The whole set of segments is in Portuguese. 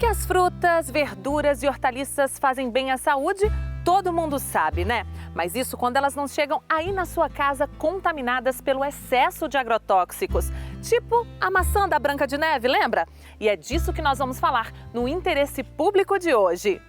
Que as frutas, verduras e hortaliças fazem bem à saúde, todo mundo sabe, né? Mas isso quando elas não chegam aí na sua casa contaminadas pelo excesso de agrotóxicos. Tipo a maçã da Branca de Neve, lembra? E é disso que nós vamos falar no Interesse Público de hoje.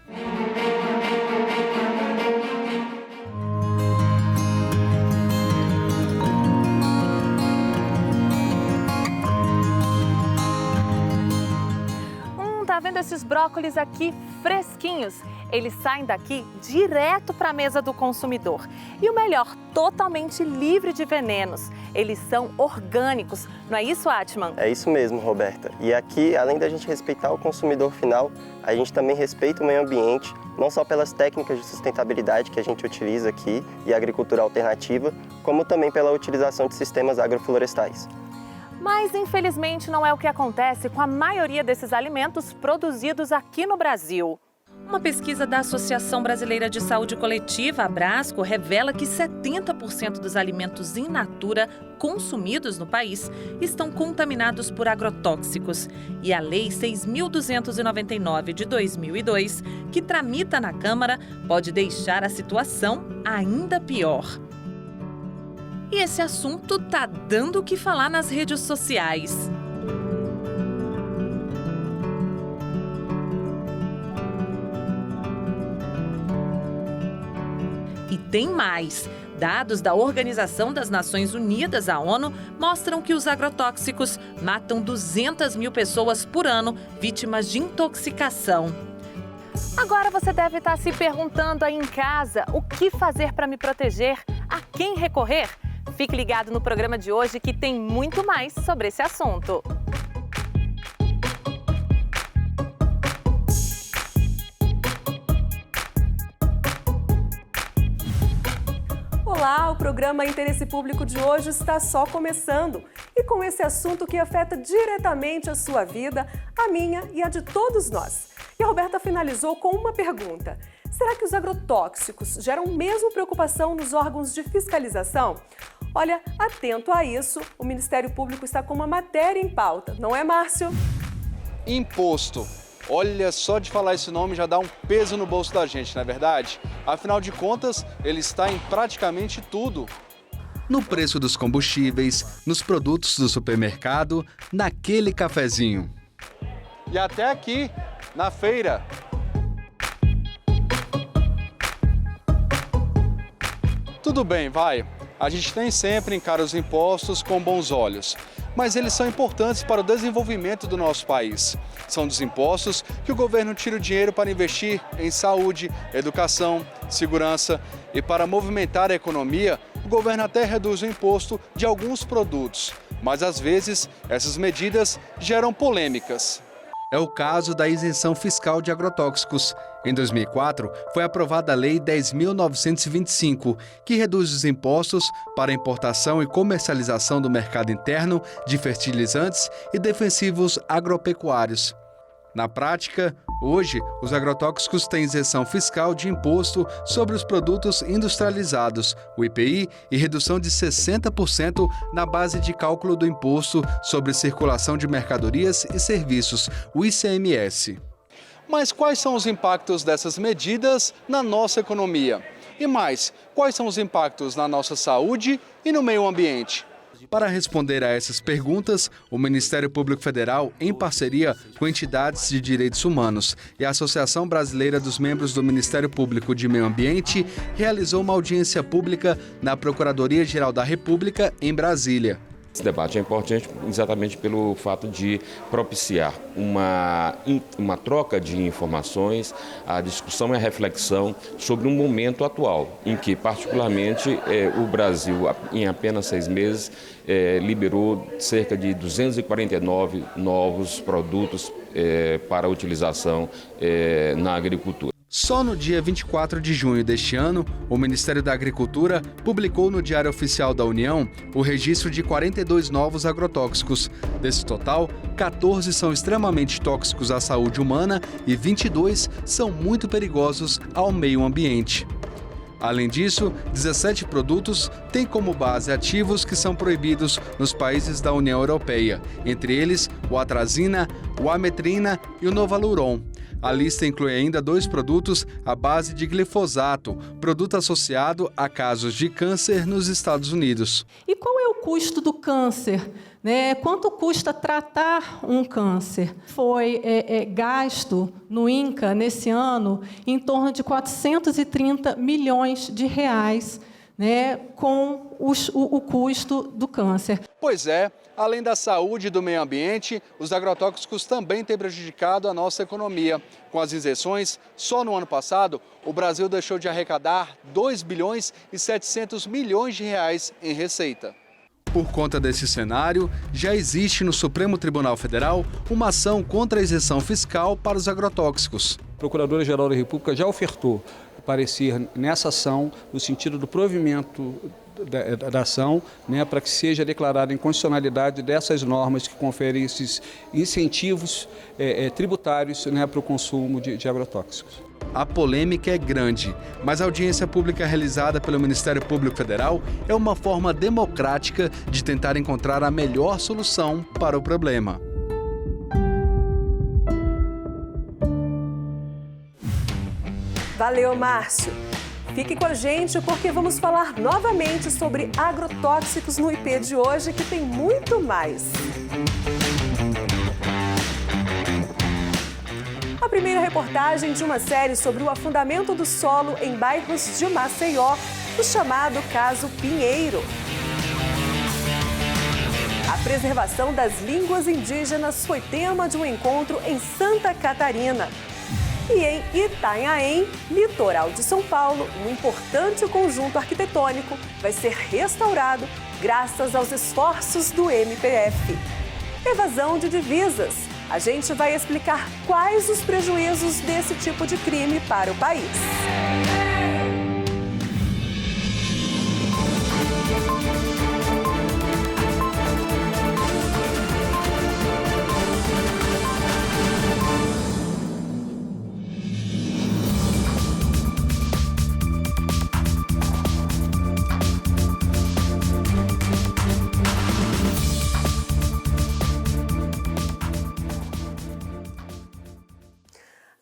Tá vendo esses brócolis aqui fresquinhos? Eles saem daqui direto para a mesa do consumidor. E o melhor, totalmente livre de venenos. Eles são orgânicos, não é isso, Atman? É isso mesmo, Roberta. E aqui, além da gente respeitar o consumidor final, a gente também respeita o meio ambiente, não só pelas técnicas de sustentabilidade que a gente utiliza aqui e a agricultura alternativa, como também pela utilização de sistemas agroflorestais. Mas, infelizmente, não é o que acontece com a maioria desses alimentos produzidos aqui no Brasil. Uma pesquisa da Associação Brasileira de Saúde Coletiva, Abrasco, revela que 70% dos alimentos in natura consumidos no país estão contaminados por agrotóxicos. E a Lei 6.299 de 2002, que tramita na Câmara, pode deixar a situação ainda pior. E esse assunto tá dando o que falar nas redes sociais. E tem mais. Dados da Organização das Nações Unidas, a ONU, mostram que os agrotóxicos matam 200 mil pessoas por ano vítimas de intoxicação. Agora você deve estar se perguntando aí em casa o que fazer para me proteger, a quem recorrer? Fique ligado no programa de hoje que tem muito mais sobre esse assunto. Olá, o programa Interesse Público de hoje está só começando. E com esse assunto que afeta diretamente a sua vida, a minha e a de todos nós. E a Roberta finalizou com uma pergunta. Será que os agrotóxicos geram mesmo preocupação nos órgãos de fiscalização? Olha, atento a isso, o Ministério Público está com uma matéria em pauta, não é, Márcio? Imposto. Olha, só de falar esse nome já dá um peso no bolso da gente, não é verdade? Afinal de contas, ele está em praticamente tudo. No preço dos combustíveis, nos produtos do supermercado, naquele cafezinho. E até aqui, na feira. Tudo bem, vai. A gente nem sempre encara os impostos com bons olhos, mas eles são importantes para o desenvolvimento do nosso país. São dos impostos que o governo tira o dinheiro para investir em saúde, educação, segurança e para movimentar a economia, o governo até reduz o imposto de alguns produtos, mas às vezes essas medidas geram polêmicas. É o caso da isenção fiscal de agrotóxicos. Em 2004, foi aprovada a Lei 10.925, que reduz os impostos para a importação e comercialização do mercado interno de fertilizantes e defensivos agropecuários. Na prática, hoje, os agrotóxicos têm isenção fiscal de imposto sobre os produtos industrializados, o IPI, e redução de 60% na base de cálculo do Imposto sobre Circulação de Mercadorias e Serviços, o ICMS. Mas quais são os impactos dessas medidas na nossa economia? E mais, quais são os impactos na nossa saúde e no meio ambiente? Para responder a essas perguntas, o Ministério Público Federal, em parceria com entidades de direitos humanos e a Associação Brasileira dos Membros do Ministério Público de Meio Ambiente, realizou uma audiência pública na Procuradoria-Geral da República, em Brasília. Esse debate é importante exatamente pelo fato de propiciar uma troca de informações, a discussão e a reflexão sobre um momento atual, em que, particularmente, o Brasil, em apenas 6 meses, liberou cerca de 249 novos produtos para utilização na agricultura. Só no dia 24 de junho deste ano, o Ministério da Agricultura publicou no Diário Oficial da União o registro de 42 novos agrotóxicos. Desse total, 14 são extremamente tóxicos à saúde humana e 22 são muito perigosos ao meio ambiente. Além disso, 17 produtos têm como base ativos que são proibidos nos países da União Europeia, entre eles o atrazina, o ametrina e o novaluron. A lista inclui ainda 2 produtos à base de glifosato, produto associado a casos de câncer nos Estados Unidos. E qual é o custo do câncer? Quanto custa tratar um câncer? Foi gasto no INCA, nesse ano, em torno de 430 milhões de reais, com o custo do câncer. Pois é, além da saúde e do meio ambiente, os agrotóxicos também têm prejudicado a nossa economia. Com as isenções, só no ano passado, o Brasil deixou de arrecadar 2 bilhões e 700 milhões de reais em receita. Por conta desse cenário, já existe no Supremo Tribunal Federal uma ação contra a isenção fiscal para os agrotóxicos. A Procuradora-Geral da República já ofertou parecer nessa ação, no sentido do provimento da ação, para que seja declarada a inconstitucionalidade dessas normas que conferem esses incentivos tributários para o consumo de agrotóxicos. A polêmica é grande, mas a audiência pública realizada pelo Ministério Público Federal é uma forma democrática de tentar encontrar a melhor solução para o problema. Valeu, Márcio! Fique com a gente porque vamos falar novamente sobre agrotóxicos no IP de hoje, que tem muito mais. A primeira reportagem de uma série sobre o afundamento do solo em bairros de Maceió, o chamado caso Pinheiro. A preservação das línguas indígenas foi tema de um encontro em Santa Catarina. E em Itanhaém, litoral de São Paulo, um importante conjunto arquitetônico vai ser restaurado graças aos esforços do MPF. Evasão de divisas. A gente vai explicar quais os prejuízos desse tipo de crime para o país.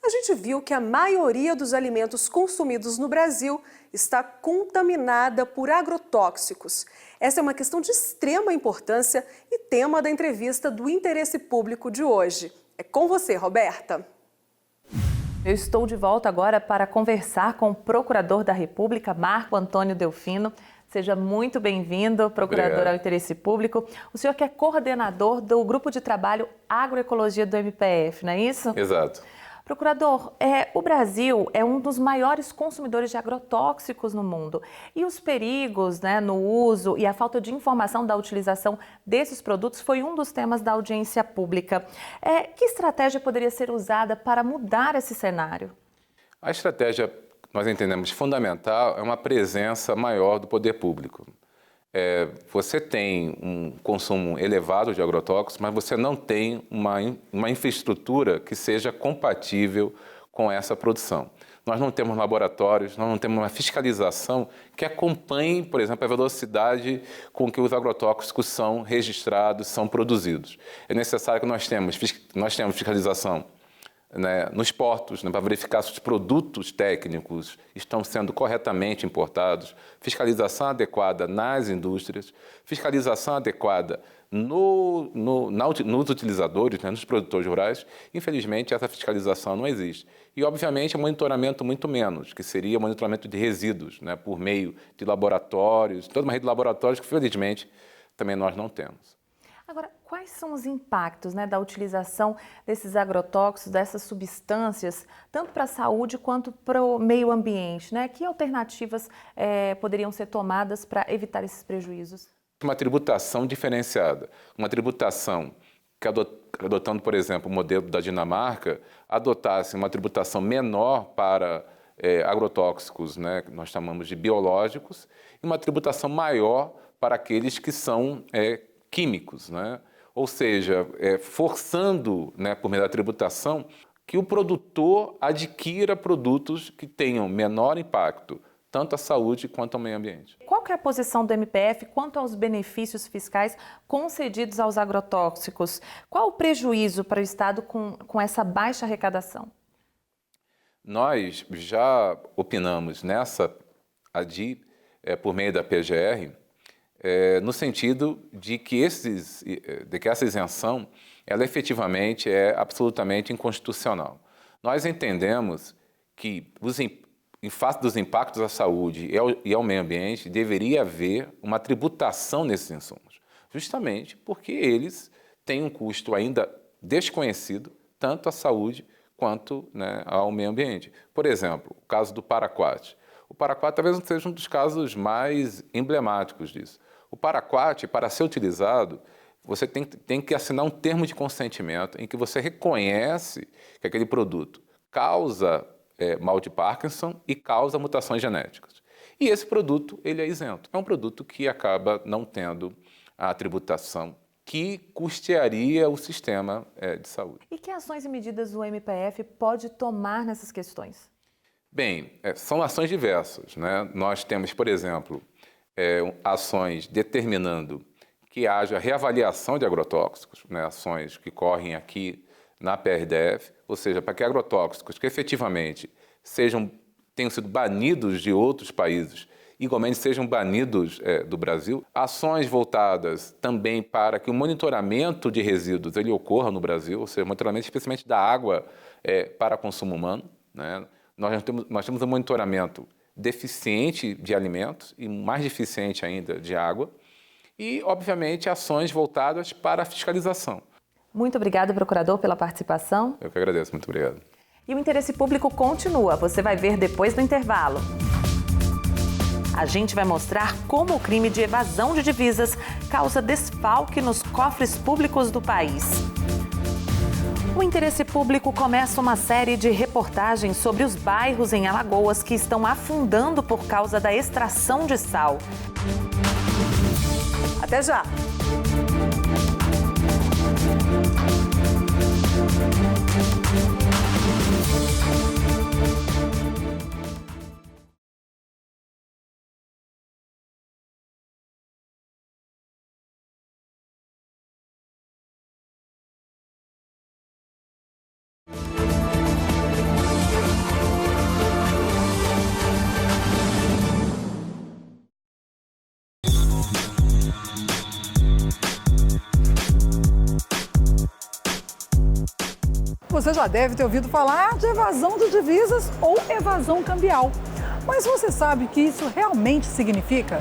A gente viu que a maioria dos alimentos consumidos no Brasil está contaminada por agrotóxicos. Essa é uma questão de extrema importância e tema da entrevista do Interesse Público de hoje. É com você, Roberta. Eu estou de volta agora para conversar com o Procurador da República, Marco Antônio Delfino. Seja muito bem-vindo, Procurador ao Interesse Público. O senhor que é coordenador do Grupo de Trabalho Agroecologia do MPF, não é isso? Exato. Procurador, o Brasil é um dos maiores consumidores de agrotóxicos no mundo. E os perigos no uso e a falta de informação da utilização desses produtos foi um dos temas da audiência pública. Que estratégia poderia ser usada para mudar esse cenário? A estratégia, nós entendemos, fundamental é uma presença maior do poder público. Você tem um consumo elevado de agrotóxicos, mas você não tem uma infraestrutura que seja compatível com essa produção. Nós não temos laboratórios, nós não temos uma fiscalização que acompanhe, por exemplo, a velocidade com que os agrotóxicos são registrados, são produzidos. É necessário que nós temos fiscalização nos portos, para verificar se os produtos técnicos estão sendo corretamente importados, fiscalização adequada nas indústrias, fiscalização adequada nos utilizadores, nos produtores rurais. Infelizmente, essa fiscalização não existe. E, obviamente, monitoramento muito menos, que seria monitoramento de resíduos, por meio de laboratórios, toda uma rede de laboratórios que, felizmente, também nós não temos. Agora, quais são os impactos da utilização desses agrotóxicos, dessas substâncias, tanto para a saúde quanto para o meio ambiente? Que alternativas poderiam ser tomadas para evitar esses prejuízos? Uma tributação diferenciada, uma tributação que, adotando, por exemplo, o modelo da Dinamarca, adotasse uma tributação menor para agrotóxicos, que nós chamamos de biológicos, e uma tributação maior para aqueles que são químicos, ou seja, forçando, por meio da tributação, que o produtor adquira produtos que tenham menor impacto tanto à saúde quanto ao meio ambiente. Qual que é a posição do MPF quanto aos benefícios fiscais concedidos aos agrotóxicos? Qual o prejuízo para o Estado com essa baixa arrecadação? Nós já opinamos nessa ADI, por meio da PGR, no sentido de que essa isenção, ela efetivamente é absolutamente inconstitucional. Nós entendemos que, em face dos impactos à saúde e ao meio ambiente, deveria haver uma tributação nesses insumos, justamente porque eles têm um custo ainda desconhecido, tanto à saúde quanto, né, ao meio ambiente. Por exemplo, o caso do paraquat. O paraquat talvez não seja um dos casos mais emblemáticos disso. O paraquat, para ser utilizado, você tem que assinar um termo de consentimento em que você reconhece que aquele produto causa mal de Parkinson e causa mutações genéticas. E esse produto, ele é isento. É um produto que acaba não tendo a tributação que custearia o sistema de saúde. E que ações e medidas o MPF pode tomar nessas questões? Bem, são ações diversas, né? Nós temos, por exemplo, ações determinando que haja reavaliação de agrotóxicos, né? Ações que correm aqui na PRDF, ou seja, para que agrotóxicos que efetivamente tenham sido banidos de outros países, igualmente sejam banidos do Brasil. Ações voltadas também para que o monitoramento de resíduos ele ocorra no Brasil, ou seja, monitoramento especialmente da água para consumo humano, né? Nós temos um monitoramento deficiente de alimentos e mais deficiente ainda de água e, obviamente, ações voltadas para a fiscalização. Muito obrigada, procurador, pela participação. Eu que agradeço, muito obrigado. E o Interesse Público continua, você vai ver depois do intervalo. A gente vai mostrar como o crime de evasão de divisas causa desfalque nos cofres públicos do país. O Interesse Público começa uma série de reportagens sobre os bairros em Alagoas que estão afundando por causa da extração de sal. Até já! Você já deve ter ouvido falar de evasão de divisas ou evasão cambial. Mas você sabe o que isso realmente significa?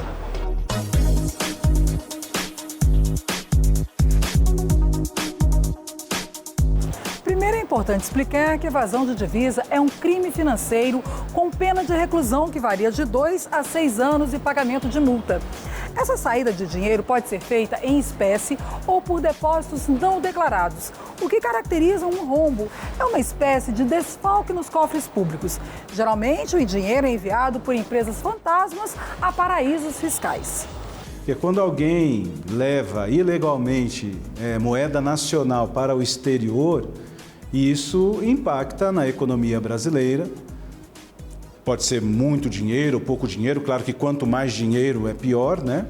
Primeiro é importante explicar que evasão de divisa é um crime financeiro com pena de reclusão que varia de 2 a 6 anos e pagamento de multa. Essa saída de dinheiro pode ser feita em espécie ou por depósitos não declarados. O que caracteriza um rombo é uma espécie de desfalque nos cofres públicos. Geralmente, o dinheiro é enviado por empresas fantasmas a paraísos fiscais. Porque quando alguém leva ilegalmente moeda nacional para o exterior, isso impacta na economia brasileira. Pode ser muito dinheiro ou pouco dinheiro, claro que quanto mais dinheiro é pior, né?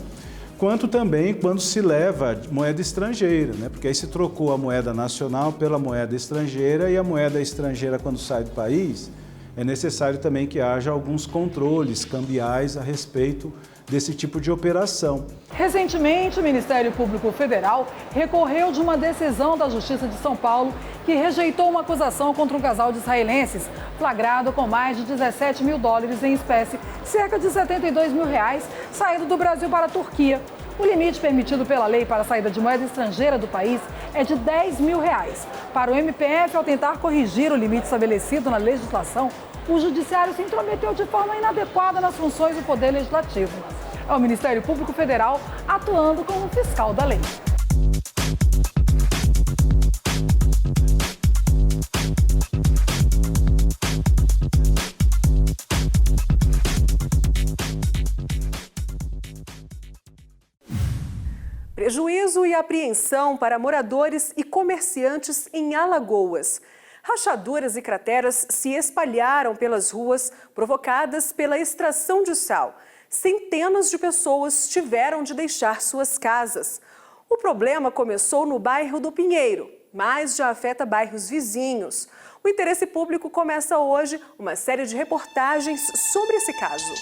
Quanto também quando se leva moeda estrangeira, né? Porque aí se trocou a moeda nacional pela moeda estrangeira e a moeda estrangeira, quando sai do país, é necessário também que haja alguns controles cambiais a respeito desse tipo de operação. Recentemente, o Ministério Público Federal recorreu de uma decisão da Justiça de São Paulo que rejeitou uma acusação contra um casal de israelenses flagrado com mais de 17 mil dólares em espécie, cerca de 72 mil reais, saindo do Brasil para a Turquia. O limite permitido pela lei para a saída de moeda estrangeira do país é de 10 mil reais. Para o MPF, ao tentar corrigir o limite estabelecido na legislação, o Judiciário se intrometeu de forma inadequada nas funções do Poder Legislativo. É o Ministério Público Federal atuando como fiscal da lei. Prejuízo e apreensão para moradores e comerciantes em Alagoas. Rachaduras e crateras se espalharam pelas ruas, provocadas pela extração de sal. Centenas de pessoas tiveram de deixar suas casas. O problema começou no bairro do Pinheiro, mas já afeta bairros vizinhos. O Interesse Público começa hoje uma série de reportagens sobre esse caso.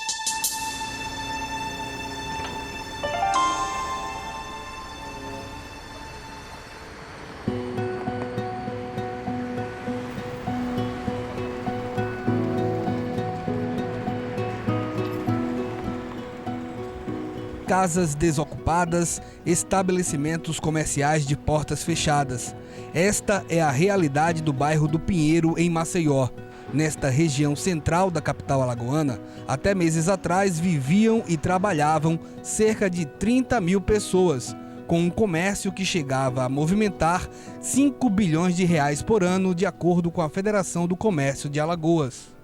Casas desocupadas, estabelecimentos comerciais de portas fechadas. Esta é a realidade do bairro do Pinheiro, em Maceió. Nesta região central da capital alagoana, até meses atrás viviam e trabalhavam cerca de 30 mil pessoas, com um comércio que chegava a movimentar 5 bilhões de reais por ano, de acordo com a Federação do Comércio de Alagoas.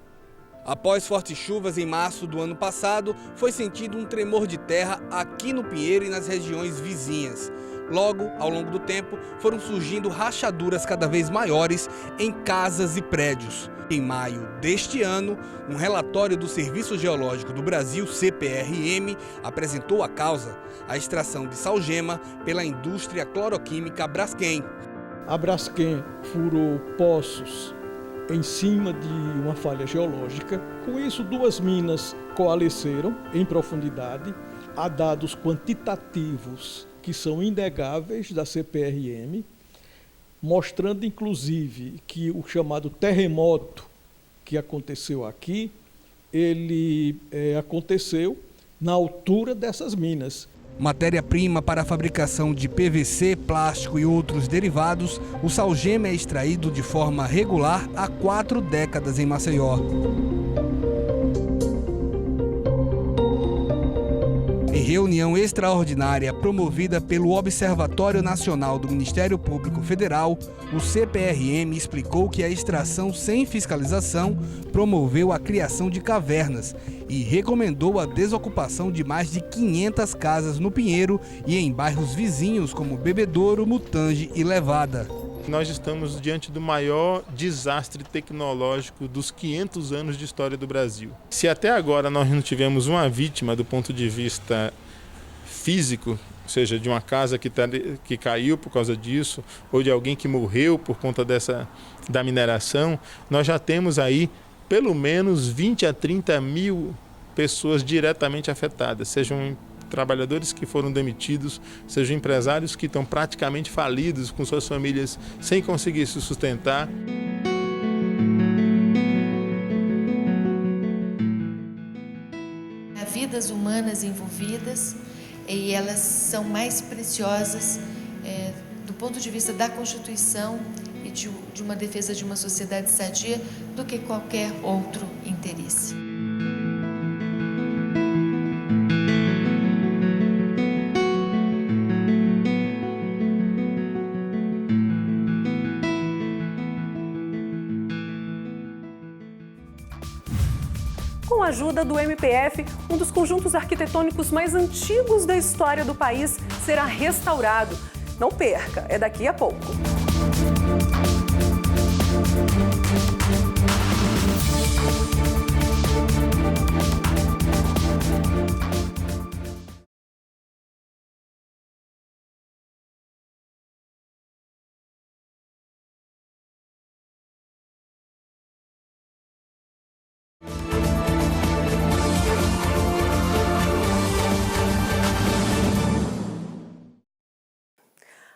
Após fortes chuvas em março do ano passado, foi sentido um tremor de terra aqui no Pinheiro e nas regiões vizinhas. Logo, ao longo do tempo, foram surgindo rachaduras cada vez maiores em casas e prédios. Em maio deste ano, um relatório do Serviço Geológico do Brasil, CPRM, apresentou a causa: a extração de salgema pela indústria cloroquímica Braskem. A Braskem furou poços em cima de uma falha geológica. Com isso, 2 minas coalesceram em profundidade. Há dados quantitativos que são inegáveis da CPRM, mostrando inclusive que o chamado terremoto que aconteceu aqui, ele aconteceu na altura dessas minas. Matéria-prima para a fabricação de PVC, plástico e outros derivados, o salgema é extraído de forma regular há 4 décadas em Maceió. Em reunião extraordinária promovida pelo Observatório Nacional do Ministério Público Federal, o CPRM explicou que a extração sem fiscalização promoveu a criação de cavernas e recomendou a desocupação de mais de 500 casas no Pinheiro e em bairros vizinhos como Bebedouro, Mutange e Levada. Nós estamos diante do maior desastre tecnológico dos 500 anos de história do Brasil. Se até agora nós não tivemos uma vítima do ponto de vista físico, ou seja, de uma casa que caiu por causa disso, ou de alguém que morreu por conta da mineração, nós já temos aí pelo menos 20 a 30 mil pessoas diretamente afetadas, sejam trabalhadores que foram demitidos, sejam empresários que estão praticamente falidos com suas famílias sem conseguir se sustentar. Há vidas humanas envolvidas e elas são mais preciosas do ponto de vista da Constituição e de uma defesa de uma sociedade sadia do que qualquer outro interesse. Com a ajuda do MPF, um dos conjuntos arquitetônicos mais antigos da história do país será restaurado. Não perca, é daqui a pouco.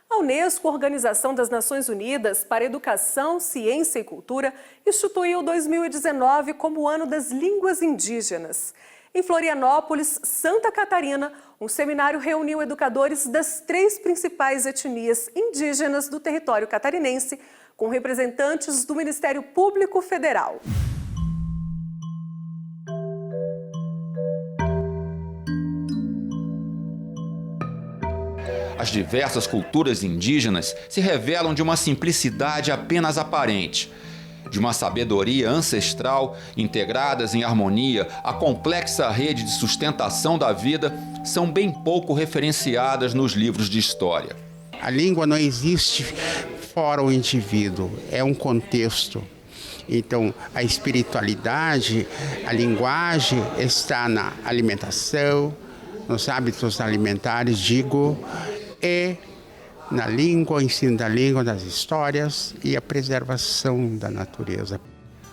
A Unesco, Organização das Nações Unidas para Educação, Ciência e Cultura, instituiu 2019 como o Ano das Línguas Indígenas. Em Florianópolis, Santa Catarina, um seminário reuniu educadores das 3 principais etnias indígenas do território catarinense, com representantes do Ministério Público Federal. As diversas culturas indígenas se revelam de uma simplicidade apenas aparente, de uma sabedoria ancestral, integradas em harmonia à complexa rede de sustentação da vida, são bem pouco referenciadas nos livros de história. A língua não existe incorpora o indivíduo, é um contexto. Então, a espiritualidade, a linguagem está na alimentação, nos hábitos alimentares, e na língua, o ensino da língua, das histórias e a preservação da natureza.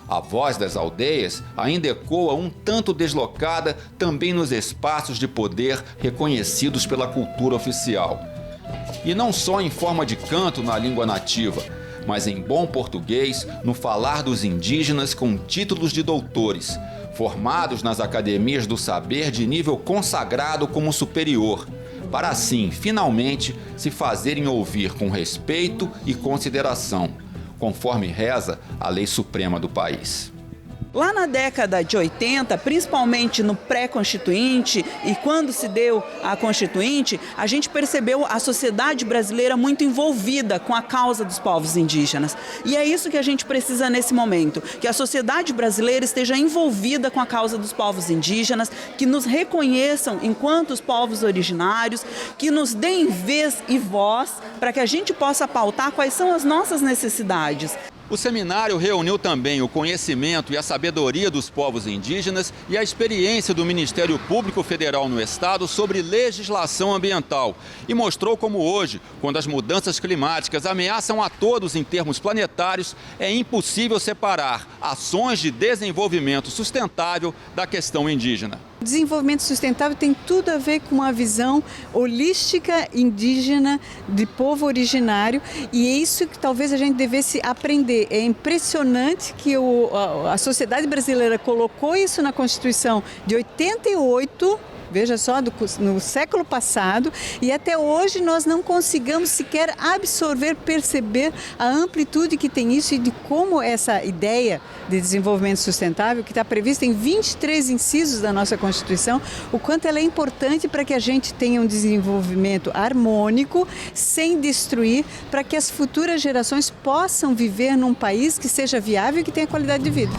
A voz das aldeias ainda ecoa um tanto deslocada também nos espaços de poder reconhecidos pela cultura oficial. E não só em forma de canto na língua nativa, mas em bom português, no falar dos indígenas com títulos de doutores, formados nas academias do saber de nível consagrado como superior, para assim, finalmente, se fazerem ouvir com respeito e consideração, conforme reza a lei suprema do país. Lá na década de 80, principalmente no pré-constituinte e quando se deu a constituinte, a gente percebeu a sociedade brasileira muito envolvida com a causa dos povos indígenas. E é isso que a gente precisa nesse momento, que a sociedade brasileira esteja envolvida com a causa dos povos indígenas, que nos reconheçam enquanto os povos originários, que nos deem vez e voz para que a gente possa pautar quais são as nossas necessidades. O seminário reuniu também o conhecimento e a sabedoria dos povos indígenas e a experiência do Ministério Público Federal no Estado sobre legislação ambiental e mostrou como hoje, quando as mudanças climáticas ameaçam a todos em termos planetários, é impossível separar ações de desenvolvimento sustentável da questão indígena. O desenvolvimento sustentável tem tudo a ver com uma visão holística indígena de povo originário e é isso que talvez a gente devesse aprender. É impressionante que a sociedade brasileira colocou isso na Constituição de 88, veja só, no século passado, e até hoje nós não conseguimos sequer absorver, perceber a amplitude que tem isso e de como essa ideia de desenvolvimento sustentável, que está prevista em 23 incisos da nossa Constituição, o quanto ela é importante para que a gente tenha um desenvolvimento harmônico, sem destruir, para que as futuras gerações possam viver num país que seja viável e que tenha qualidade de vida.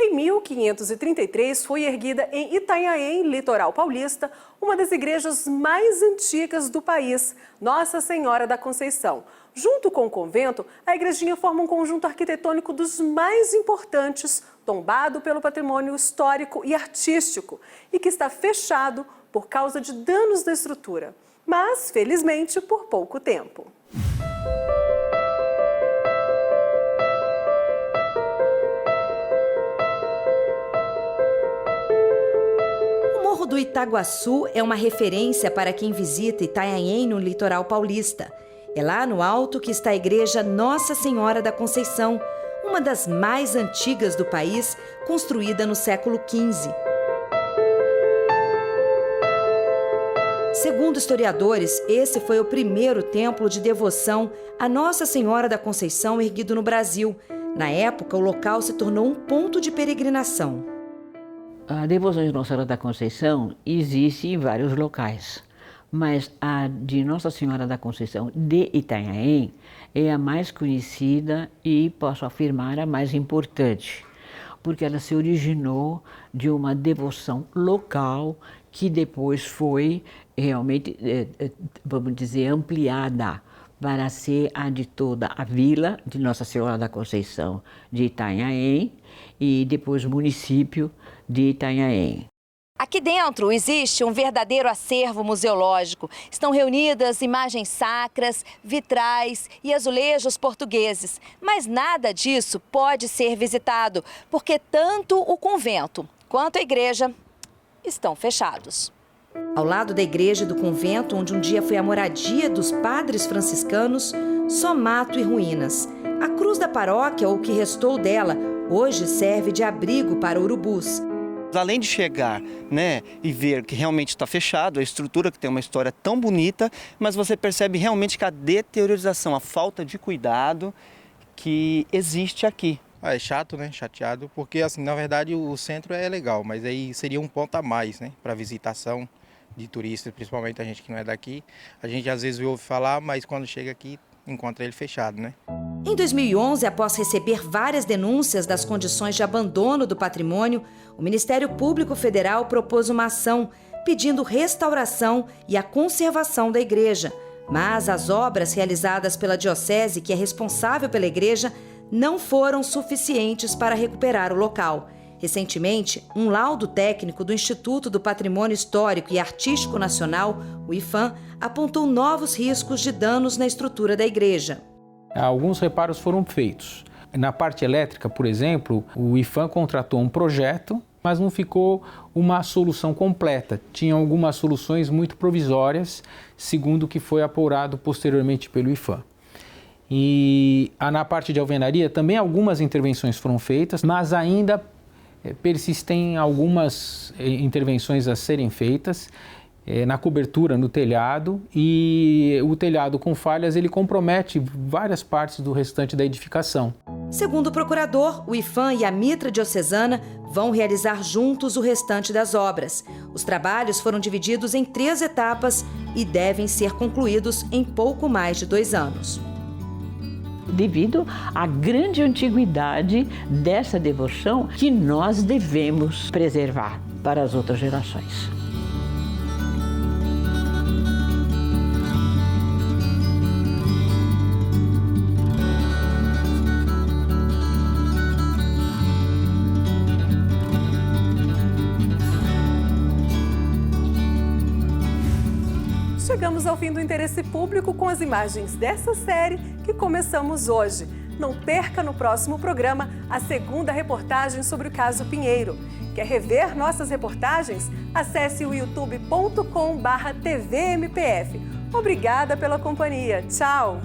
Em 1533, foi erguida em Itanhaém, litoral paulista, uma das igrejas mais antigas do país, Nossa Senhora da Conceição. Junto com o convento, a igrejinha forma um conjunto arquitetônico dos mais importantes, tombado pelo patrimônio histórico e artístico, e que está fechado por causa de danos da estrutura, mas, felizmente, por pouco tempo. O Morro do Itaguaçu é uma referência para quem visita Itanhaém no litoral paulista. É lá no alto que está a igreja Nossa Senhora da Conceição, uma das mais antigas do país, construída no século XV. Segundo historiadores, esse foi o primeiro templo de devoção a Nossa Senhora da Conceição erguido no Brasil. Na época, o local se tornou um ponto de peregrinação. A devoção de Nossa Senhora da Conceição existe em vários locais, mas a de Nossa Senhora da Conceição de Itanhaém é a mais conhecida e, posso afirmar, a mais importante, porque ela se originou de uma devoção local que depois foi realmente, vamos dizer, ampliada para ser a de toda a vila de Nossa Senhora da Conceição de Itanhaém e depois o município de Itanhaém. Aqui dentro existe um verdadeiro acervo museológico. Estão reunidas imagens sacras, vitrais e azulejos portugueses. Mas nada disso pode ser visitado, porque tanto o convento quanto a igreja estão fechados. Ao lado da igreja e do convento, onde um dia foi a moradia dos padres franciscanos, só mato e ruínas. A cruz da paróquia, ou o que restou dela, hoje serve de abrigo para urubus. Além de chegar, e ver que realmente está fechado, a estrutura que tem uma história tão bonita, mas você percebe realmente que a deteriorização, a falta de cuidado que existe aqui. É chato, chateado, porque assim, na verdade o centro é legal, mas aí seria um ponto a mais, para visitação de turistas, principalmente a gente que não é daqui. A gente às vezes ouve falar, mas quando chega aqui encontra ele fechado, né? Em 2011, após receber várias denúncias das condições de abandono do patrimônio, o Ministério Público Federal propôs uma ação pedindo restauração e a conservação da igreja. Mas as obras realizadas pela Diocese, que é responsável pela igreja, não foram suficientes para recuperar o local. Recentemente, um laudo técnico do Instituto do Patrimônio Histórico e Artístico Nacional, o IPHAN, apontou novos riscos de danos na estrutura da igreja. Alguns reparos foram feitos. Na parte elétrica, por exemplo, o IPHAN contratou um projeto, mas não ficou uma solução completa. Tinha algumas soluções muito provisórias, segundo o que foi apurado posteriormente pelo IPHAN. E na parte de alvenaria também algumas intervenções foram feitas, mas ainda persistem algumas intervenções a serem feitas na cobertura, no telhado, e o telhado com falhas ele compromete várias partes do restante da edificação. Segundo o procurador, o IPHAN e a Mitra Diocesana vão realizar juntos o restante das obras. Os trabalhos foram divididos em 3 etapas e devem ser concluídos em pouco mais de 2 anos. Devido à grande antiguidade dessa devoção que nós devemos preservar para as outras gerações. Chegamos ao fim do Interesse Público com as imagens dessa série que começamos hoje. Não perca no próximo programa a segunda reportagem sobre o caso Pinheiro. Quer rever nossas reportagens? Acesse o youtube.com/tvmpf. Obrigada pela companhia. Tchau!